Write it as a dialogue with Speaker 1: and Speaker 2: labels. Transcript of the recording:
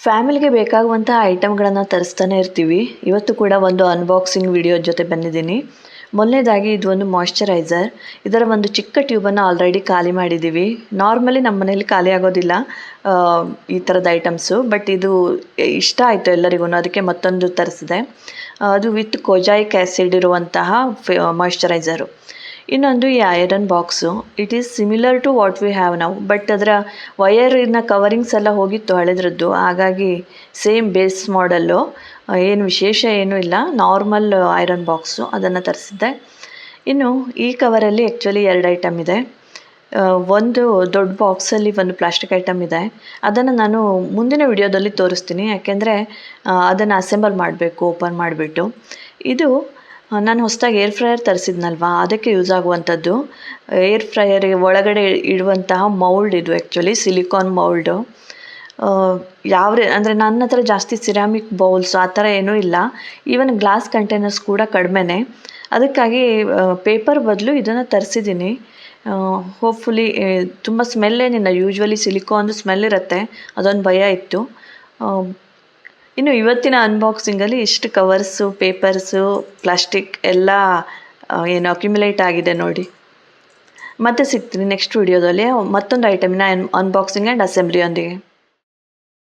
Speaker 1: ಫ್ಯಾಮಿಲಿಗೆ ಬೇಕಾಗುವಂಥ ಐಟಮ್ಗಳನ್ನು ತರಿಸ್ತಾನೆ ಇರ್ತೀವಿ. ಇವತ್ತು ಕೂಡ ಒಂದು ಅನ್ಬಾಕ್ಸಿಂಗ್ ವಿಡಿಯೋ ಜೊತೆ ಬಂದಿದ್ದೀನಿ. ಮೊದಲನೇದಾಗಿ ಇದು ಒಂದು ಮಾಯ್ಶ್ಚರೈಸರ್. ಇದರ ಒಂದು ಚಿಕ್ಕ ಟ್ಯೂಬನ್ನು ಆಲ್ರೆಡಿ ಖಾಲಿ ಮಾಡಿದ್ದೀವಿ. ನಾರ್ಮಲಿ ನಮ್ಮ ಮನೇಲಿ ಖಾಲಿ ಆಗೋದಿಲ್ಲ ಈ ಥರದ ಐಟಮ್ಸು. ಬಟ್ ಇದು ಇಷ್ಟ ಆಯಿತು ಎಲ್ಲರಿಗೂ, ಅದಕ್ಕೆ ಮತ್ತೊಂದು ತರಿಸಿದೆ. ಅದು ವಿತ್ ಕೊಜಾಯಿಕ್ ಆ್ಯಸಿಡ್ ಇರುವಂತಹ ಮಾಯ್ಶ್ಚರೈಸರು. ಇನ್ನೊಂದು ಈ iron box. It is similar to what we have ನಾವು, ಬಟ್ ಅದರ ವಯರಿನ ಕವರಿಂಗ್ಸ್ ಎಲ್ಲ ಹೋಗಿತ್ತು ಹಳೆದ್ರದ್ದು. ಹಾಗಾಗಿ ಸೇಮ್ ಬೇಸ್ ಮಾಡಲ್ಲು, ಏನು ವಿಶೇಷ ಏನೂ ಇಲ್ಲ, ನಾರ್ಮಲ್ ಐರನ್ ಬಾಕ್ಸು, ಅದನ್ನು ತರಿಸಿದ್ದೆ. ಇನ್ನು ಈ ಕವರಲ್ಲಿ ಆ್ಯಕ್ಚುಲಿ 2 ಐಟಮ್ ಇದೆ. ಒಂದು ದೊಡ್ಡ ಬಾಕ್ಸಲ್ಲಿ ಒಂದು ಪ್ಲಾಸ್ಟಿಕ್ ಐಟಮ್ ಇದೆ. ಅದನ್ನು ನಾನು ಮುಂದಿನ ವಿಡಿಯೋದಲ್ಲಿ ತೋರಿಸ್ತೀನಿ, ಯಾಕೆಂದರೆ ಅದನ್ನು ಅಸೆಂಬಲ್ ಮಾಡಬೇಕು ಓಪನ್ ಮಾಡಿಬಿಟ್ಟು. ಇದು ನಾನು ಹೊಸದಾಗಿ ಏರ್ ಫ್ರೈಯರ್ ತರಿಸಿದ್ನಲ್ವಾ, ಅದಕ್ಕೆ ಯೂಸ್ ಆಗುವಂಥದ್ದು. ಏರ್ ಫ್ರೈಯರ್ಗೆ ಒಳಗಡೆ ಇಡುವಂತಹ ಮೌಲ್ಡ್ ಇದು, ಆ್ಯಕ್ಚುಲಿ ಸಿಲಿಕಾನ್ ಮೌಲ್ಡು. ಅಂದರೆ ನನ್ನ ಹತ್ರ ಜಾಸ್ತಿ ಸಿರಾಮಿಕ್ ಬೌಲ್ಸ್ ಆ ಥರ ಏನೂ ಇಲ್ಲ. ಈವನ್ ಗ್ಲಾಸ್ ಕಂಟೈನರ್ಸ್ ಕೂಡ ಕಡಿಮೆನೇ. ಅದಕ್ಕಾಗಿ ಪೇಪರ್ ಬದಲು ಇದನ್ನು ತರಿಸಿದ್ದೀನಿ. ಹೋಪ್ಫುಲಿ ತುಂಬ ಸ್ಮೆಲ್ಲೇನಿಲ್ಲ. ಯೂಶ್ವಲಿ ಸಿಲಿಕಾನ್ದು ಸ್ಮೆಲ್ ಇರುತ್ತೆ, ಅದೊಂದು ಭಯ ಇತ್ತು. ಇನ್ನು ಇವತ್ತಿನ ಅನ್ಬಾಕ್ಸಿಂಗಲ್ಲಿ ಇಷ್ಟು ಕವರ್ಸು, ಪೇಪರ್ಸು, ಪ್ಲಾಸ್ಟಿಕ್ ಎಲ್ಲ ಏನು ಅಕ್ಯುಮುಲೇಟ್ ಆಗಿದೆ ನೋಡಿ. ಮತ್ತೆ ಸಿಗ್ತೀನಿ ನೆಕ್ಸ್ಟ್ ವಿಡಿಯೋದಲ್ಲಿ ಮತ್ತೊಂದು ಐಟಮಿನ ಅನ್ಬಾಕ್ಸಿಂಗ್ ಆ್ಯಂಡ್ ಅಸೆಂಬ್ಲಿಯೊಂದಿಗೆ.